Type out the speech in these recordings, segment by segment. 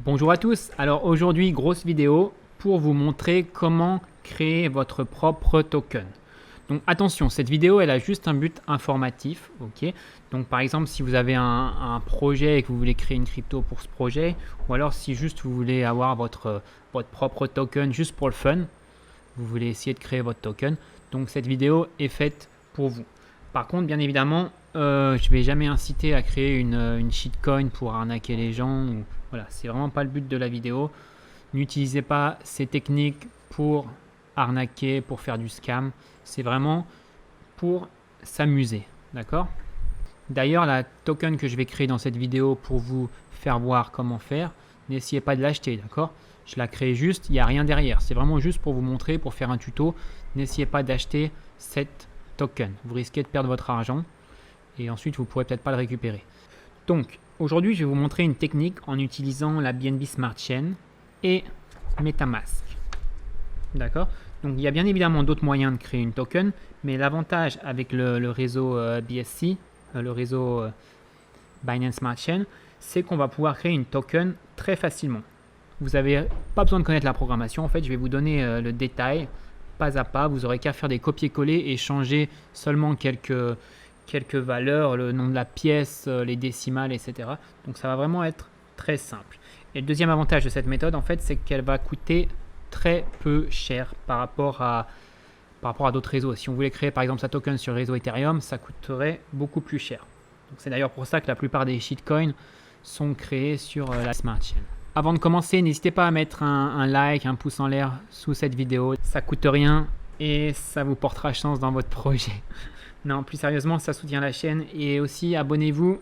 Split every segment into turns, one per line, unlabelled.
Bonjour à tous, alors aujourd'hui grosse vidéo pour vous montrer comment créer votre propre token. Donc attention, cette vidéo elle a juste un but informatif, ok. Donc par exemple si vous avez un projet et que vous voulez créer une crypto pour ce projet, ou alors si juste vous voulez avoir votre propre token juste pour le fun, vous voulez essayer de créer votre token, donc cette vidéo est faite pour vous. Par contre bien évidemment, je ne vais jamais inciter à créer une shitcoin pour arnaquer les gens. Voilà, c'est vraiment pas le but de la vidéo. N'utilisez pas ces techniques pour arnaquer, pour faire du scam. C'est vraiment pour s'amuser, d'accord? D'ailleurs, la token que je vais créer dans cette vidéo pour vous faire voir comment faire, n'essayez pas de l'acheter, d'accord? Je la crée juste, il n'y a rien derrière. C'est vraiment juste pour vous montrer, pour faire un tuto. N'essayez pas d'acheter cette token. Vous risquez de perdre votre argent et ensuite vous ne pourrez peut-être pas le récupérer. Donc, aujourd'hui, je vais vous montrer une technique en utilisant la BNB Smart Chain et MetaMask. D'accord? Donc, il y a bien évidemment d'autres moyens de créer une token, mais l'avantage avec le réseau BSC, le réseau Binance Smart Chain, c'est qu'on va pouvoir créer une token très facilement. Vous n'avez pas besoin de connaître la programmation. En fait, je vais vous donner le détail, pas à pas. Vous n'aurez qu'à faire des copier-coller et changer seulement quelques valeurs, le nom de la pièce, les décimales, etc. Donc ça va vraiment être très simple. Et le deuxième avantage de cette méthode, en fait, c'est qu'elle va coûter très peu cher par rapport à d'autres réseaux. Si on voulait créer par exemple sa token sur le réseau Ethereum, ça coûterait beaucoup plus cher. C'est d'ailleurs pour ça que la plupart des shitcoins sont créés sur la Smart Chain. Avant de commencer, n'hésitez pas à mettre un like, un pouce en l'air sous cette vidéo. Ça coûte rien et ça vous portera chance dans votre projet. Non, plus sérieusement, ça soutient la chaîne. Et aussi, abonnez-vous.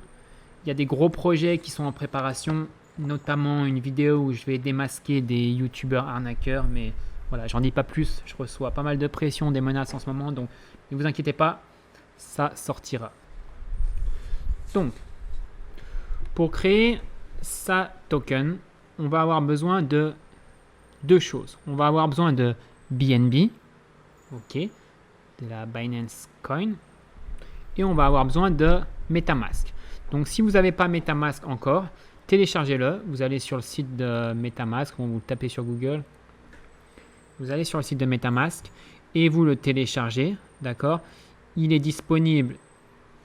Il y a des gros projets qui sont en préparation, notamment une vidéo où je vais démasquer des youtubeurs arnaqueurs. Mais voilà, j'en dis pas plus. Je reçois pas mal de pression, des menaces en ce moment. Donc, ne vous inquiétez pas, ça sortira. Donc, pour créer sa token, on va avoir besoin de deux choses. On va avoir besoin de BNB, ok, de la Binance Coin, et on va avoir besoin de MetaMask. Donc si vous n'avez pas MetaMask encore, téléchargez-le. Vous allez sur le site de MetaMask, vous tapez sur Google, vous allez sur le site de MetaMask et vous le téléchargez, d'accord? Il est disponible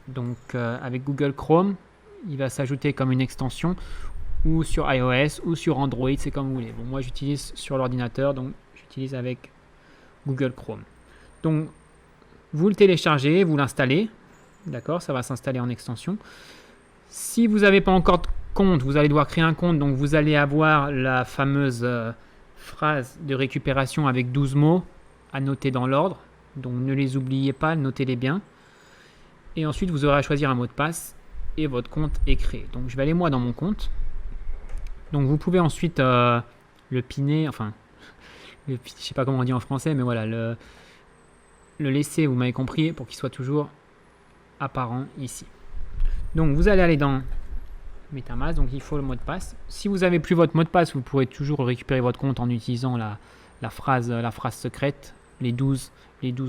donc avec Google Chrome, il va s'ajouter comme une extension, ou sur iOS ou sur Android, c'est comme vous voulez. Bon, moi j'utilise sur l'ordinateur, donc j'utilise avec Google Chrome. Donc vous le téléchargez, vous l'installez, d'accord, ça va s'installer en extension. Si vous n'avez pas encore de compte, vous allez devoir créer un compte, donc vous allez avoir la fameuse phrase de récupération avec 12 mots à noter dans l'ordre, donc ne les oubliez pas, notez-les bien. Et ensuite vous aurez à choisir un mot de passe et votre compte est créé. Donc je vais aller moi dans mon compte. Donc vous pouvez ensuite le piner, enfin, je ne sais pas comment on dit en français, mais voilà, le laisser, vous m'avez compris, pour qu'il soit toujours apparent ici. Donc vous allez aller dans MetaMask, donc il faut le mot de passe. Si vous n'avez plus votre mot de passe, vous pourrez toujours récupérer votre compte en utilisant la phrase secrète, les 12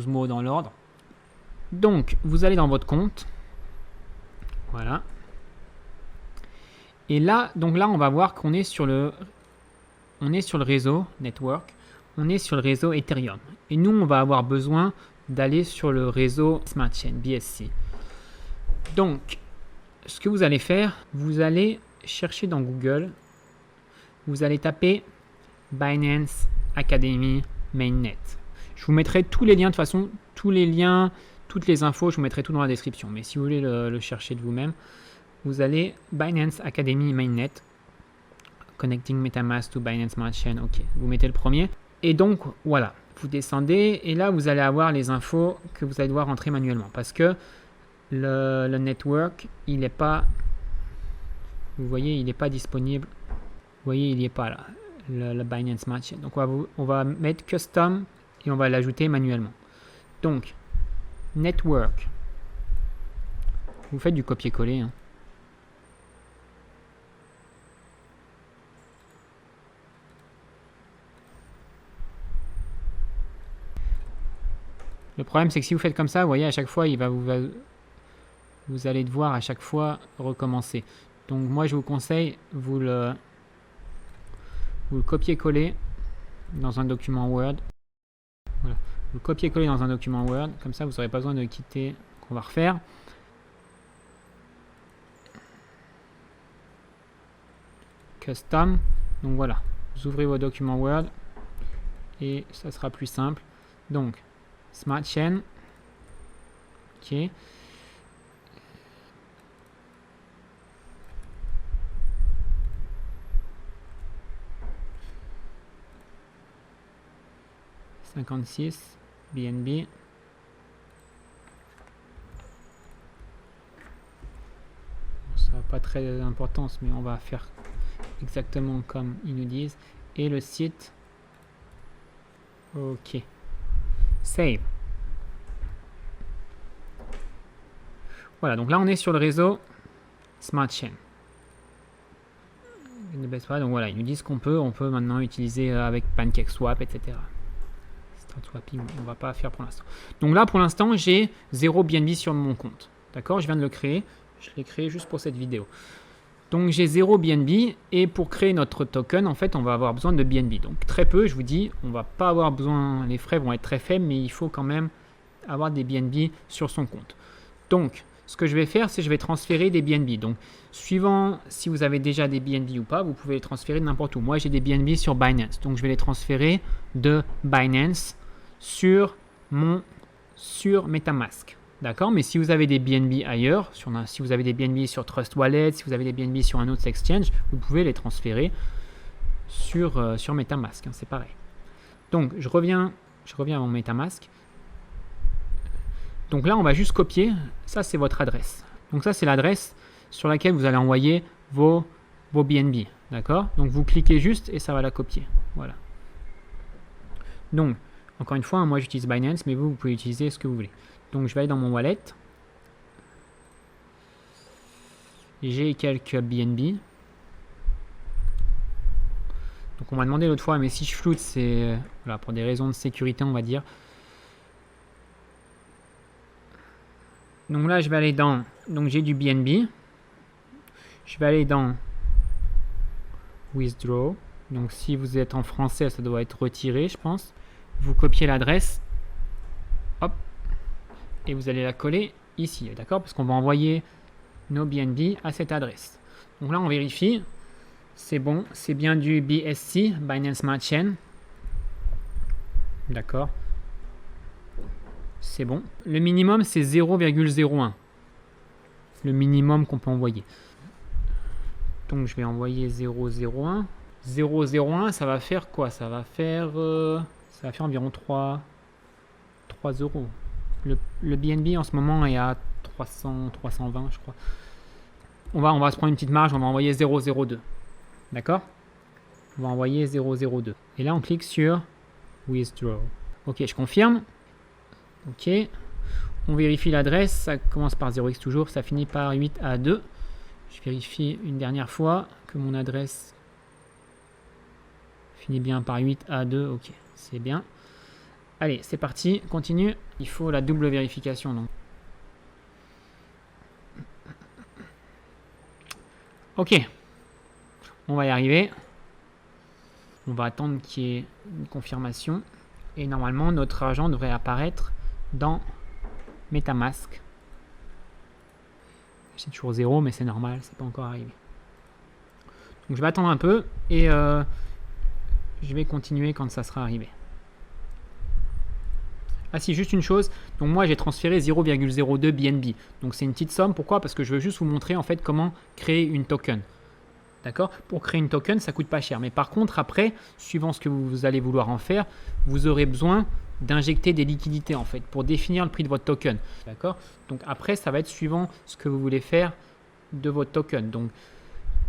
mots dans l'ordre. Donc vous allez dans votre compte, voilà. Et là, donc là, on va voir qu'on est sur le réseau network, on est sur le réseau Ethereum. Et nous, on va avoir besoin d'aller sur le réseau Smart Chain, BSC. Donc, ce que vous allez faire, vous allez chercher dans Google, vous allez taper Binance Academy Mainnet. Je vous mettrai tous les liens, de toute façon, tous les liens, toutes les infos, je vous mettrai tout dans la description. Mais si vous voulez le chercher de vous-même, vous allez Binance Academy Mainnet, Connecting MetaMask to Binance Smart Chain, ok, vous mettez le premier. Et donc, voilà, vous descendez et là, vous allez avoir les infos que vous allez devoir rentrer manuellement parce que le network, il n'est pas, vous voyez, il n'est pas disponible. Vous voyez, il n'y est pas là, le Binance Smart Chain. Donc, on va mettre Custom et on va l'ajouter manuellement. Donc, Network, vous faites du copier-coller, hein. Le problème, c'est que si vous faites comme ça, vous voyez, à chaque fois, vous allez devoir à chaque fois recommencer. Donc, moi, je vous conseille, vous le vous le copiez-collez dans un document Word. Voilà. Vous le copiez-collez dans un document Word, comme ça vous n'aurez pas besoin de quitter, qu'on va refaire. Custom, donc voilà, vous ouvrez vos documents Word et ça sera plus simple. Donc, Smart Chain, ok. $56 BNB. Ça n'a pas très d'importance, mais on va faire exactement comme ils nous disent. Et le site, ok, save. Voilà, donc là on est sur le réseau Smart Chain. Donc voilà, ils nous disent qu'on peut, on peut maintenant utiliser avec PancakeSwap, etc. Start swapping, on va pas faire pour l'instant. Donc là pour l'instant j'ai 0 BNB sur mon compte. D'accord, je viens de le créer. Je l'ai créé juste pour cette vidéo. Donc j'ai 0 BNB et pour créer notre token, en fait, on va avoir besoin de BNB. Donc très peu, je vous dis, on va pas avoir besoin, les frais vont être très faibles, mais il faut quand même avoir des BNB sur son compte. Donc, ce que je vais faire, c'est que je vais transférer des BNB. Donc, suivant si vous avez déjà des BNB ou pas, vous pouvez les transférer de n'importe où. Moi, j'ai des BNB sur Binance. Donc, je vais les transférer de Binance sur MetaMask. D'accord, mais si vous avez des BNB ailleurs, si vous avez des BNB sur Trust Wallet, si vous avez des BNB sur un autre exchange, vous pouvez les transférer sur MetaMask, hein, c'est pareil. Donc, je reviens à mon MetaMask. Donc là, on va juste copier. Ça, c'est votre adresse. Donc ça, c'est l'adresse sur laquelle vous allez envoyer vos BNB. D'accord? Donc, vous cliquez juste et ça va la copier. Voilà. Donc, encore une fois, hein, moi, j'utilise Binance, mais vous pouvez utiliser ce que vous voulez. Donc, je vais aller dans mon wallet. J'ai quelques BNB. Donc, on m'a demandé l'autre fois, mais si je floute, c'est voilà, pour des raisons de sécurité, on va dire. Donc là, je vais aller dans... Donc, j'ai du BNB. Je vais aller dans Withdraw. Donc, si vous êtes en français, ça doit être retiré, je pense. Vous copiez l'adresse. Hop. Et vous allez la coller ici, d'accord? Parce qu'on va envoyer nos BNB à cette adresse. Donc là, on vérifie. C'est bon, c'est bien du BSC, Binance Smart Chain. D'accord. C'est bon. Le minimum, c'est 0,01. Le minimum qu'on peut envoyer. Donc, je vais envoyer 0,01. 0,01, ça va faire quoi? Ça va faire environ 3 euros. Le BNB en ce moment est à 320, je crois. On va se prendre une petite marge, on va envoyer 0,02. D'accord? On va envoyer 0,02. Et là, on clique sur Withdraw. Ok, je confirme. Ok. On vérifie l'adresse. Ça commence par 0x toujours. Ça finit par 8A2. Je vérifie une dernière fois que mon adresse finit bien par 8A2. Ok, c'est bien. Allez, c'est parti. Continue. Il faut la double vérification. Donc. Ok. On va y arriver. On va attendre qu'il y ait une confirmation. Et normalement, notre argent devrait apparaître dans MetaMask. C'est toujours 0, mais c'est normal, c'est pas encore arrivé. Donc je vais attendre un peu et je vais continuer quand ça sera arrivé. Ah si, juste une chose, donc moi j'ai transféré 0,02 BNB. Donc c'est une petite somme, pourquoi? Parce que je veux juste vous montrer en fait comment créer une token. D'accord? Pour créer une token, ça coûte pas cher. Mais par contre, après, suivant ce que vous allez vouloir en faire, vous aurez besoin d'injecter des liquidités en fait pour définir le prix de votre token. D'accord? Donc après, ça va être suivant ce que vous voulez faire de votre token. Donc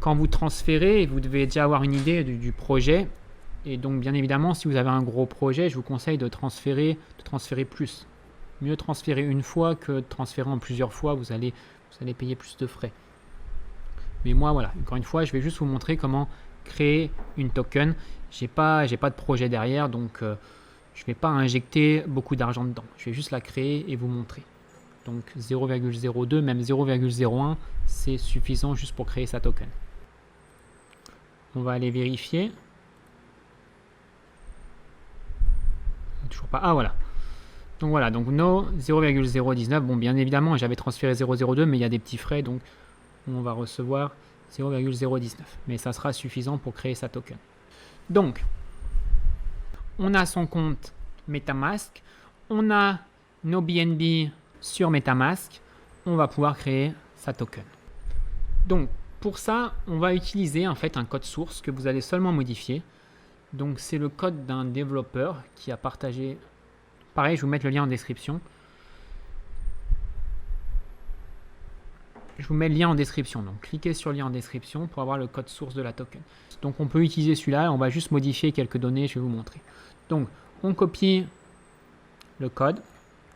quand vous transférez, vous devez déjà avoir une idée du projet. Et donc bien évidemment, si vous avez un gros projet, je vous conseille de transférer plus. Mieux transférer une fois que de transférer en plusieurs fois, vous allez payer plus de frais. Mais moi, voilà, encore une fois, je vais juste vous montrer comment créer une token. J'ai pas de projet derrière, donc je ne vais pas injecter beaucoup d'argent dedans. Je vais juste la créer et vous montrer. Donc 0,02, même 0,01, c'est suffisant juste pour créer sa token. On va aller vérifier. toujours pas. Ah voilà. Donc voilà, donc no 0,019. Bon, bien évidemment, j'avais transféré 0,02, mais il y a des petits frais, donc on va recevoir 0,019. Mais ça sera suffisant pour créer sa token. Donc, on a son compte MetaMask, on a nos BNB sur MetaMask, on va pouvoir créer sa token. Donc, pour ça, on va utiliser en fait un code source que vous allez seulement modifier. Donc, c'est le code d'un développeur qui a partagé. Pareil, je vais vous mettre le lien en description. Je vous mets le lien en description. Donc, cliquez sur le lien en description pour avoir le code source de la token. Donc, on peut utiliser celui-là. On va juste modifier quelques données. Je vais vous montrer. Donc, on copie le code.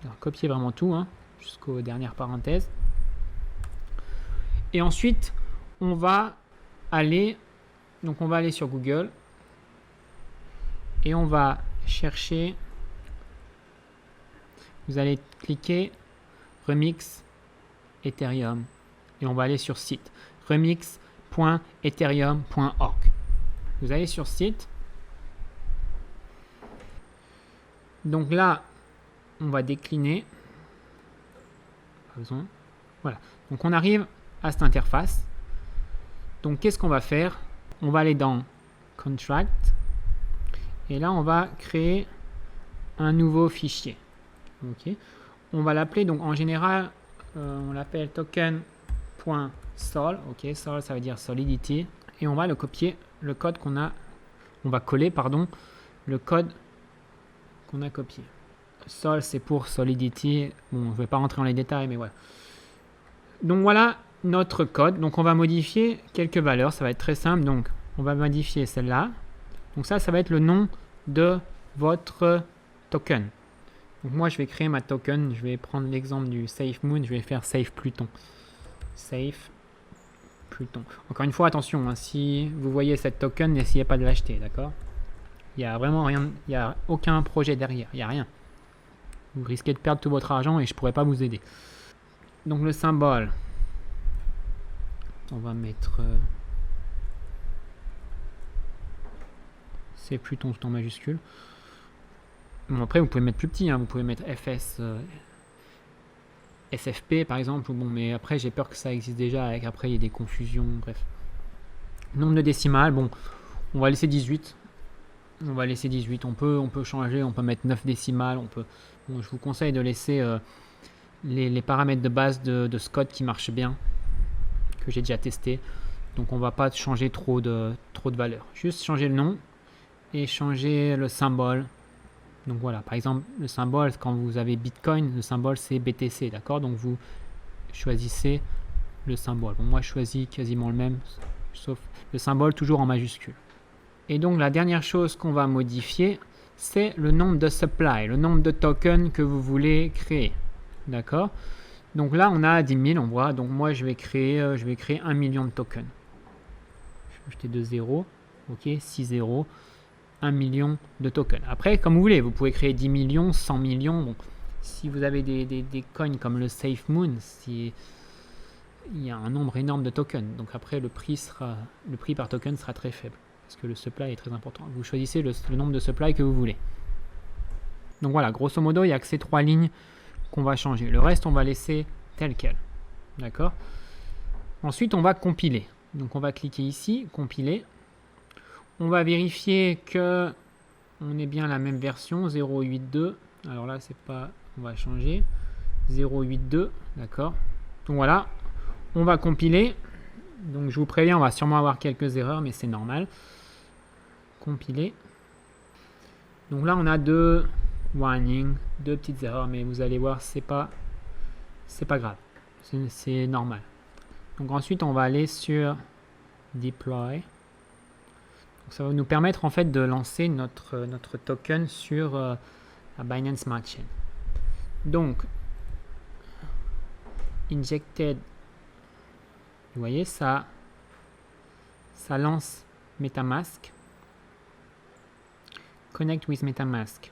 Alors, copier vraiment tout, hein, jusqu'aux dernières parenthèses. Et ensuite, on va aller sur Google et on va chercher. Vous allez cliquer Remix Ethereum et on va aller sur site remix.ethereum.org. Vous allez sur site. Donc là, on va décliner. Pas besoin. Voilà. Donc on arrive à cette interface. Donc qu'est-ce qu'on va faire? On va aller dans Contract et là on va créer un nouveau fichier. Ok. On va l'appeler, donc en général on l'appelle token.sol. Ok, sol ça veut dire solidity et on va le copier, le code qu'on a, on va coller pardon le code qu'on a copié. Sol c'est pour solidity. Bon, je ne vais pas rentrer dans les détails, mais voilà. Donc voilà notre code. Donc on va modifier quelques valeurs. Ça va être très simple. Donc on va modifier celle-là. Donc ça va être le nom de votre token. Donc moi je vais créer ma token. Je vais prendre l'exemple du Safe Moon. Je vais faire Safe Pluton. Safe Pluton. Encore une fois, attention. Hein, si vous voyez cette token, n'essayez pas de l'acheter. D'accord? Il n'y a vraiment rien. Il n'y a aucun projet derrière. Il n'y a rien. Vous risquez de perdre tout votre argent et je ne pourrai pas vous aider. Donc le symbole, on va mettre c'est Pluton tout en majuscule. Bon, après vous pouvez mettre plus petit, hein, vous pouvez mettre FS SFP par exemple, bon, mais après j'ai peur que ça existe déjà et qu'après il y ait des confusions, bref. Nombre de décimales, bon, on va laisser 18. On va laisser 18, on peut changer, on peut mettre 9 décimales, on peut. Bon, je vous conseille de laisser les paramètres de base de ce code qui marchent bien, que j'ai déjà testé. Donc on va pas changer trop de valeurs. Juste changer le nom et changer le symbole. Donc voilà, par exemple, le symbole, quand vous avez Bitcoin, le symbole c'est BTC, d'accord? Donc vous choisissez le symbole. Bon, moi je choisis quasiment le même, sauf le symbole toujours en majuscule. Et donc la dernière chose qu'on va modifier, c'est le nombre de supply, le nombre de tokens que vous voulez créer. D'accord? Donc là, on a 10 000, on voit. Donc moi, je vais créer 1 million de tokens. Je vais ajouter 2 zéros. Ok, 6 zéros. 1 million de tokens. Après, comme vous voulez, vous pouvez créer 10 millions, 100 millions. Bon, si vous avez des coins comme le Safe Moon, il y a un nombre énorme de tokens. Donc après, le prix par token sera très faible. Parce que le supply est très important. Vous choisissez le nombre de supply que vous voulez. Donc voilà, grosso modo, il n'y a que ces 3 lignes qu'on va changer. Le reste, on va laisser tel quel. D'accord? Ensuite, on va compiler. Donc on va cliquer ici, compiler. On va vérifier que on est bien la même version, 0.8.2. Alors là, c'est pas... On va changer. 0.8.2, d'accord? Donc voilà, on va compiler. Donc je vous préviens, on va sûrement avoir quelques erreurs, mais c'est normal. Compiler. Donc là, on a deux warnings, 2 petites erreurs, mais vous allez voir, c'est pas grave. C'est normal. Donc ensuite, on va aller sur Deploy. Donc, ça va nous permettre en fait de lancer notre token sur la Binance Smart Chain. Donc, Injected, vous voyez, ça lance MetaMask. Connect with MetaMask.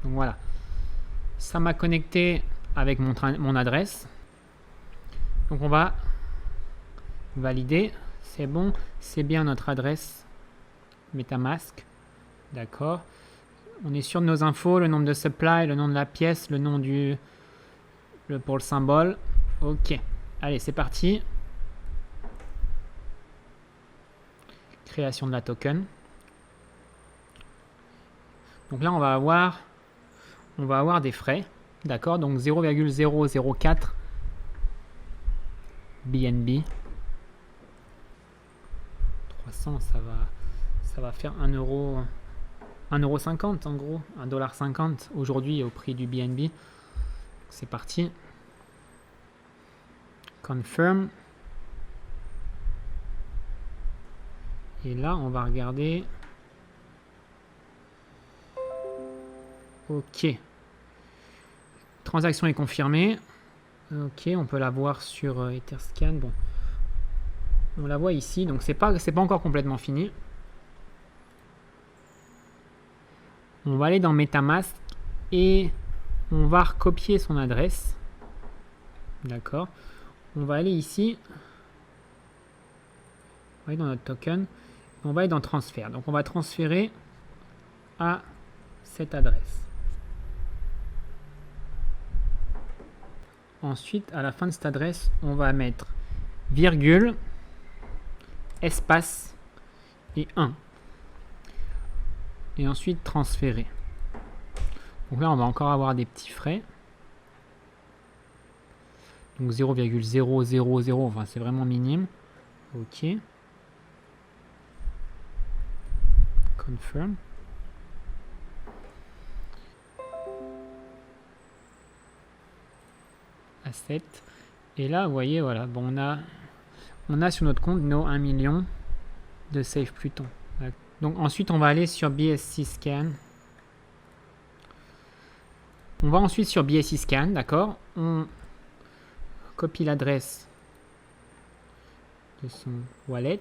Donc voilà, ça m'a connecté avec mon adresse. Donc on va valider. c'est bon, c'est bien notre adresse MetaMask. D'accord. On est sûr de nos infos, le nombre de supply, le nom de la pièce, le nom pour le symbole. Ok. Allez, c'est parti. Création de la token. Donc là, on va avoir des frais. D'accord. Donc 0,004 BNB. 300, ça va faire 1,50€ en gros, 1,50$ aujourd'hui au prix du BNB. C'est parti. Confirm. Et là, on va regarder. Ok. Transaction est confirmée. Ok, on peut la voir sur Etherscan. Bon, on la voit ici, donc c'est pas encore complètement fini. On va aller dans MetaMask et on va recopier son adresse. D'accord. On va aller ici. On va aller dans notre token. On va aller dans transfert. Donc on va transférer à cette adresse. Ensuite, à la fin de cette adresse, on va mettre virgule, espace et 1. Et ensuite transférer. Donc là, on va encore avoir des petits frais. Donc 0,000, enfin c'est vraiment minime. Ok. Confirm. Asset. Et là, vous voyez, voilà, bon, on a sur notre compte nos 1 million de Safe Pluton. Donc ensuite, on va aller sur BSC Scan. On va ensuite sur BSC Scan, d'accord. On copie l'adresse de son wallet.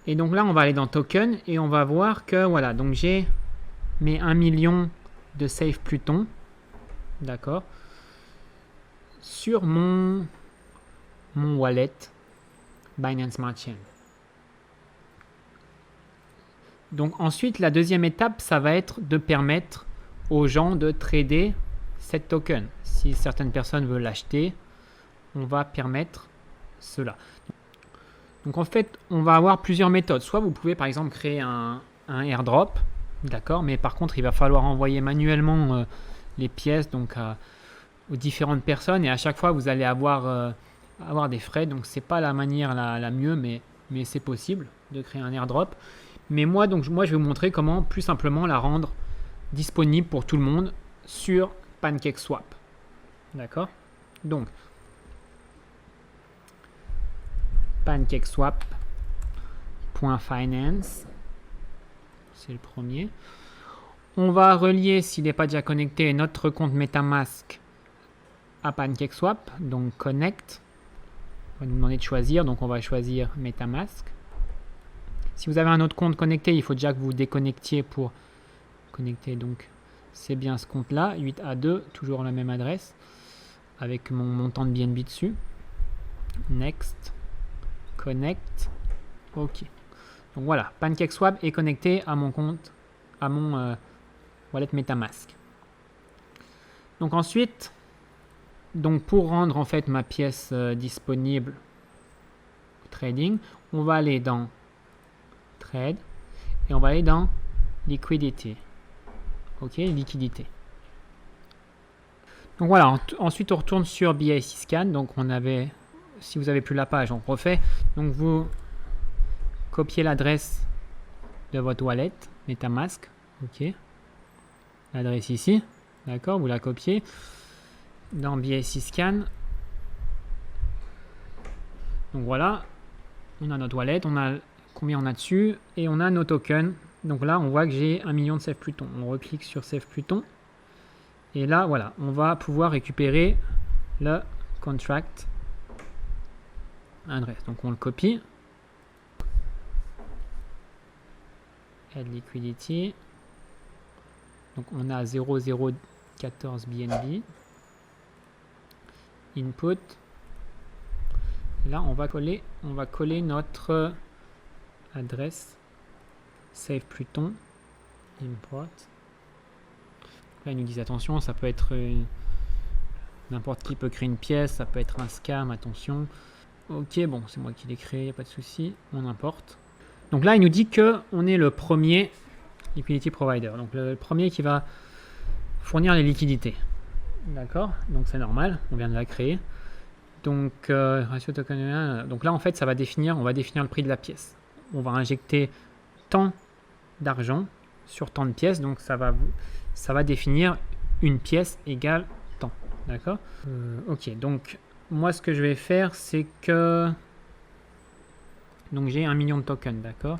Et donc là, on va aller dans Token et on va voir que, voilà, donc j'ai mes 1 million de Safe Pluton, d'accord, sur mon wallet Binance Smart Chain. Donc ensuite, la deuxième étape, ça va être de permettre aux gens de trader cette token. Si certaines personnes veulent l'acheter, on va permettre cela. Donc en fait, on va avoir plusieurs méthodes. Soit vous pouvez par exemple créer un airdrop, d'accord, mais par contre, il va falloir envoyer manuellement les pièces donc aux différentes personnes et à chaque fois, vous allez avoir des frais. Donc c'est pas la manière la mieux, mais c'est possible de créer un airdrop. Mais moi, je vais vous montrer comment plus simplement la rendre disponible pour tout le monde sur PancakeSwap. D'accord? Donc, PancakeSwap.finance, c'est le premier. On va relier, s'il n'est pas déjà connecté, notre compte MetaMask à PancakeSwap. Donc, Connect. On va nous demander de choisir, donc on va choisir MetaMask. Si vous avez un autre compte connecté, il faut déjà que vous déconnectiez pour connecter. Donc, c'est bien ce compte-là, 8A2, toujours la même adresse, avec mon montant de BNB dessus. Next, Connect, OK. Donc voilà, PancakeSwap est connecté à mon compte, à mon wallet MetaMask. Donc ensuite, donc pour rendre en fait ma pièce disponible au trading, on va aller dans Trade et on va aller dans Liquidity. Ok, liquidité. Donc voilà, ensuite on retourne sur BSC Scan. Donc on avait, si vous n'avez plus la page, on refait. Donc vous copiez l'adresse de votre wallet MetaMask. Ok, l'adresse ici, d'accord, vous la copiez dans BSC Scan. Donc voilà, on a notre wallet, on a combien on a dessus et on a nos tokens. Donc là, on voit que j'ai 1 million de Safe Pluton. On reclique sur Safe Pluton. Et là, voilà, on va pouvoir récupérer le contract adresse. Donc on le copie. Add liquidity. Donc on a 0,014 BNB. Input. Là, on va coller notre adresse save Pluton import. Là, ils nous disent attention, ça peut être n'importe qui peut créer une pièce, ça peut être un scam, attention. Ok, bon, c'est moi qui l'ai créé, il n'y a pas de souci, on importe. Donc là, il nous dit que on est le premier liquidity provider, donc le premier qui va fournir les liquidités. D'accord, donc c'est normal, on vient de la créer. Donc ratio token, donc là en fait ça va définir, on va définir le prix de la pièce. On va injecter tant d'argent sur tant de pièces, donc ça va définir une pièce égale tant. D'accord. Ok, donc moi ce que je vais faire c'est que donc j'ai 1 million de tokens, d'accord.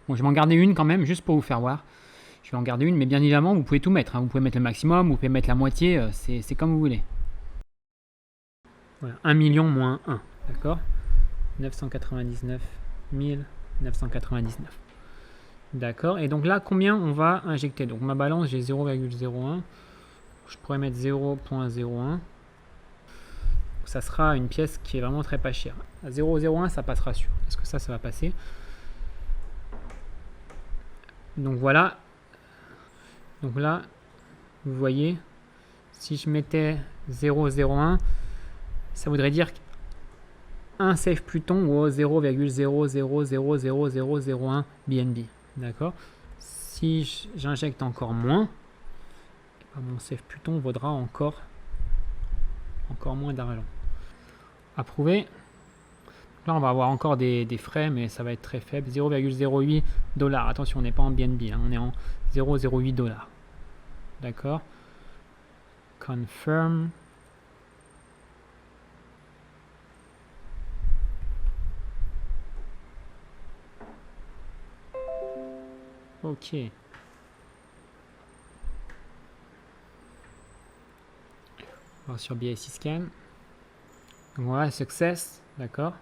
Bon, je vais en garder une quand même juste pour vous faire voir. Je vais en garder une, mais bien évidemment, vous pouvez tout mettre. Hein. Vous pouvez mettre le maximum, vous pouvez mettre la moitié, c'est comme vous voulez. Voilà, 1 million moins 1, d'accord. 999 999. D'accord, et donc là, combien on va injecter? Donc ma balance, j'ai 0,01. Je pourrais mettre 0,01. Ça sera une pièce qui est vraiment très pas chère. À 0,01, ça passera sûr. Est-ce que ça va passer? Donc voilà. Donc là, vous voyez, si je mettais 0,01, ça voudrait dire un Save Pluton ou 0,00000001 BNB. D'accord. Si j'injecte encore moins, mon Save Pluton vaudra encore moins d'argent. Approuvé. Là, on va avoir encore des frais, mais ça va être très faible. 0,08 $. Attention, on n'est pas en BNB, hein, on est en 0,08 $. D'accord. Confirm. Ok. On va sur BIC Scan. Donc voilà, success. D'accord.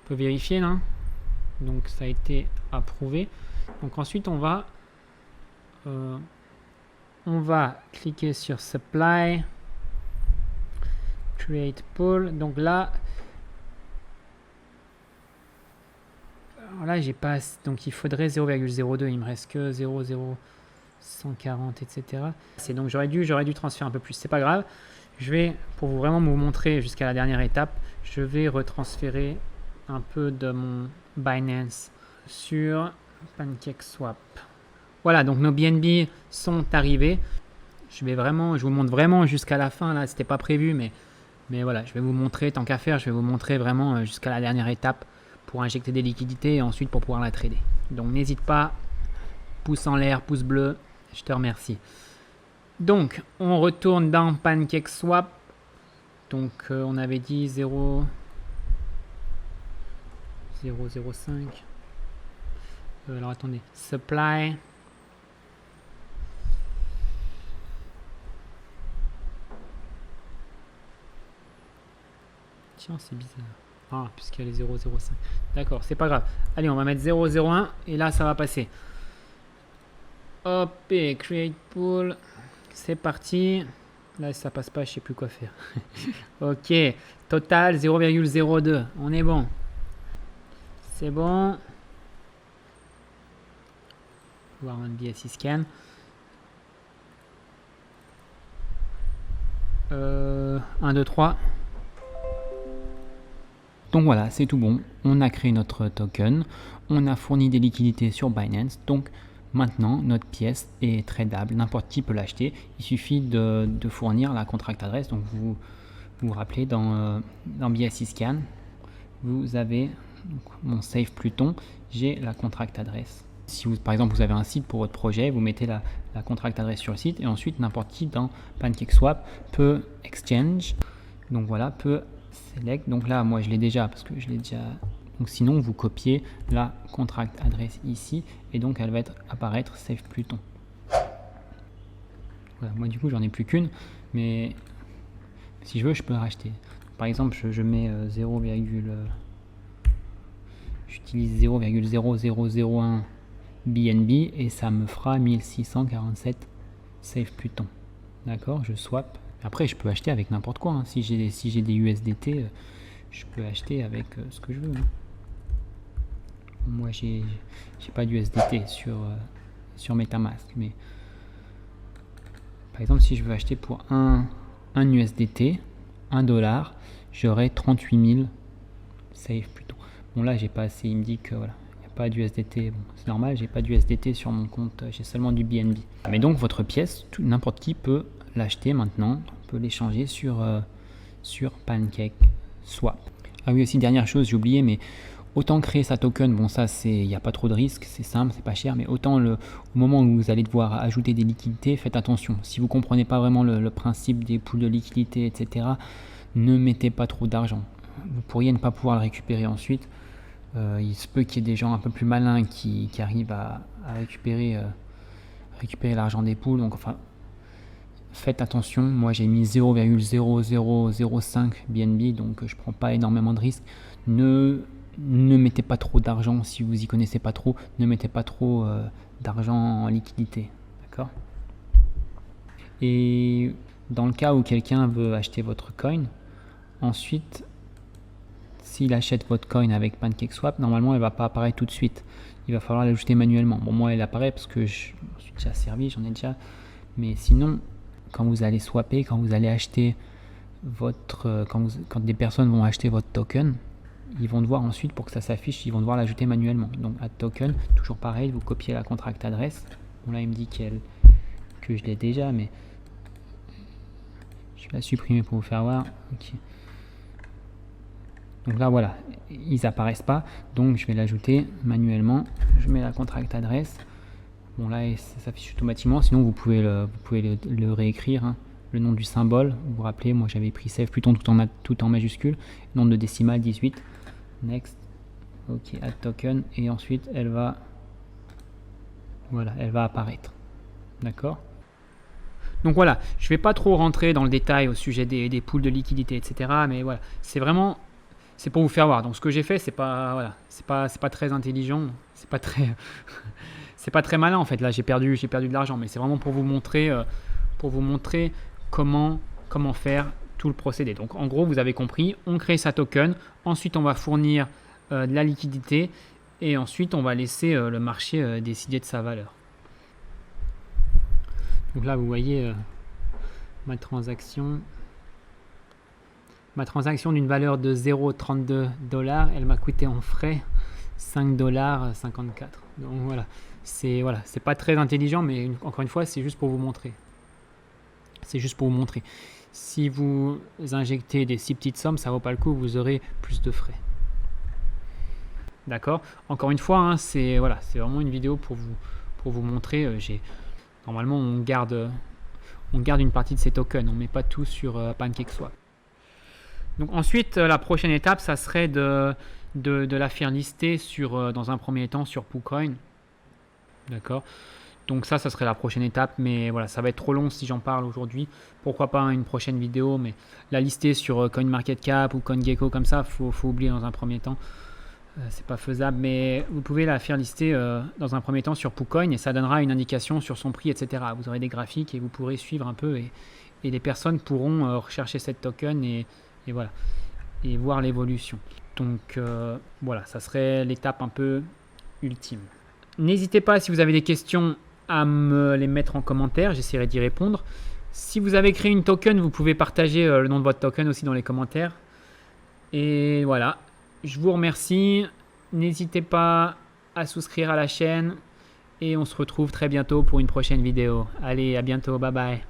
On peut vérifier là. Donc ça a été approuvé. Donc ensuite on va cliquer sur Supply, Create Pool. Donc là, j'ai pas. Donc il faudrait 0,02. Il me reste que 0,0140, etc. C'est donc j'aurais dû transférer un peu plus. C'est pas grave. Je vais, pour vraiment vous montrer jusqu'à la dernière étape, je vais retransférer un peu de mon Binance sur PancakeSwap. Voilà, donc nos BNB sont arrivés. Je vous montre vraiment jusqu'à la fin. Là, c'était pas prévu, mais voilà, je vais vous montrer, tant qu'à faire, je vais vous montrer vraiment jusqu'à la dernière étape pour injecter des liquidités et ensuite pour pouvoir la trader. Donc n'hésite pas, pouce en l'air, pouce bleu, je te remercie. Donc, on retourne dans PancakeSwap. Donc, on avait dit 0,05. Alors, attendez. Supply. Tiens, c'est bizarre. Ah, puisqu'il y a les 0,05. D'accord, c'est pas grave. Allez, on va mettre 0,01 et là, ça va passer. Hop, et create pool. C'est parti. Là, ça passe pas, je sais plus quoi faire. Ok, total 0,02. On est bon. C'est bon. Voir un BSC scan. 1, 2, 3. Donc voilà, c'est tout bon. On a créé notre token. On a fourni des liquidités sur Binance. Donc maintenant, notre pièce est tradable. N'importe qui peut l'acheter. Il suffit de fournir la contract adresse. Donc vous vous rappelez, dans BSC Scan, vous avez mon Save Pluton. J'ai la contract adresse. Si vous, par exemple, vous avez un site pour votre projet, vous mettez la contract adresse sur le site et ensuite n'importe qui dans PancakeSwap peut exchange. Donc voilà, peut select. Donc là, moi je l'ai déjà parce que je l'ai déjà. Donc sinon, vous copiez la contract adresse ici et donc elle va apparaître Save Pluton. Voilà, moi du coup, j'en ai plus qu'une, mais si je veux, je peux racheter. Par exemple, je mets 0, j'utilise 0,0001 BNB et ça me fera 1647 Save Pluton. D'accord, je swap. Après, je peux acheter avec n'importe quoi, hein. Si j'ai des USDT, je peux acheter avec ce que je veux, hein. Moi, j'ai pas d'USDT sur MetaMask, mais par exemple, si je veux acheter pour un USDT, 1 dollar, j'aurai 38 000 safe plutôt. Bon, là, j'ai pas assez. Il me dit que voilà, il n'y a pas d'USDT. Bon, c'est normal, j'ai pas d'USDT sur mon compte, j'ai seulement du BNB. Mais donc, votre pièce, n'importe qui peut l'acheter maintenant, peut l'échanger sur PancakeSwap. Ah oui, aussi, dernière chose, j'ai oublié, mais autant créer sa token, bon ça il n'y a pas trop de risques, c'est simple, c'est pas cher, mais autant au moment où vous allez devoir ajouter des liquidités, faites attention. Si vous ne comprenez pas vraiment le principe des pools de liquidités, etc., ne mettez pas trop d'argent. Vous pourriez ne pas pouvoir le récupérer ensuite. Il se peut qu'il y ait des gens un peu plus malins qui arrivent à récupérer l'argent des pools, donc enfin, faites attention. Moi j'ai mis 0,0005 BNB, donc je prends pas énormément de risques. Ne mettez pas trop d'argent si vous y connaissez pas trop. Ne mettez pas trop d'argent en liquidité, d'accord? Et dans le cas où quelqu'un veut acheter votre coin, ensuite, s'il achète votre coin avec PancakeSwap, normalement elle va pas apparaître tout de suite. Il va falloir l'ajouter manuellement. Bon, moi elle apparaît parce que je suis déjà servi, j'en ai déjà. Mais sinon, quand vous allez swapper, quand vous allez acheter quand des personnes vont acheter votre token, ils vont devoir ensuite, pour que ça s'affiche, ils vont devoir l'ajouter manuellement. Donc add token, toujours pareil, vous copiez la contract adresse. Bon là il me dit que je l'ai déjà, mais je vais la supprimer pour vous faire voir. Okay. Donc là voilà, ils apparaissent pas, donc je vais l'ajouter manuellement. Je mets la contract adresse. Bon là ça s'affiche automatiquement, sinon vous pouvez le réécrire, hein. Le nom du symbole, vous vous rappelez, moi j'avais pris save Pluton tout en majuscule, nom de décimale 18. Next, ok, add token, et ensuite elle va apparaître, d'accord? Donc voilà, je vais pas trop rentrer dans le détail au sujet des pools de liquidité, etc., mais voilà, c'est pour vous faire voir. Donc ce que j'ai fait, c'est pas très intelligent, c'est pas très c'est pas très malin en fait. Là j'ai perdu de l'argent, mais c'est vraiment pour vous montrer comment faire tout le procédé. Donc en gros, vous avez compris, on crée sa token, ensuite on va fournir de la liquidité, et ensuite on va laisser le marché décider de sa valeur. Donc là vous voyez ma transaction d'une valeur de 0,32 $, elle m'a coûté en frais 5,54 $. Donc voilà, c'est pas très intelligent, mais encore une fois, c'est juste pour vous montrer. Si vous injectez des si petites sommes, ça vaut pas le coup, vous aurez plus de frais. D'accord? Encore une fois, hein, c'est vraiment une vidéo pour vous montrer. Normalement, on garde une partie de ces tokens, on met pas tout sur PancakeSwap. Donc ensuite, la prochaine étape, ça serait de la faire lister dans un premier temps sur PooCoin. D'accord? Donc ça serait la prochaine étape, mais voilà, ça va être trop long si j'en parle aujourd'hui. Pourquoi pas une prochaine vidéo, mais la lister sur CoinMarketCap ou CoinGecko comme ça, faut oublier dans un premier temps. C'est pas faisable, mais vous pouvez la faire lister dans un premier temps sur PooCoin, et ça donnera une indication sur son prix, etc. Vous aurez des graphiques et vous pourrez suivre un peu, et les personnes pourront rechercher cette token et voilà, et voir l'évolution. Donc voilà, ça serait l'étape un peu ultime. N'hésitez pas, si vous avez des questions, à me les mettre en commentaire, j'essaierai d'y répondre. Si vous avez créé une token, vous pouvez partager le nom de votre token aussi dans les commentaires. Et voilà, je vous remercie. N'hésitez pas à souscrire à la chaîne, et on se retrouve très bientôt pour une prochaine vidéo. Allez, à bientôt, bye bye.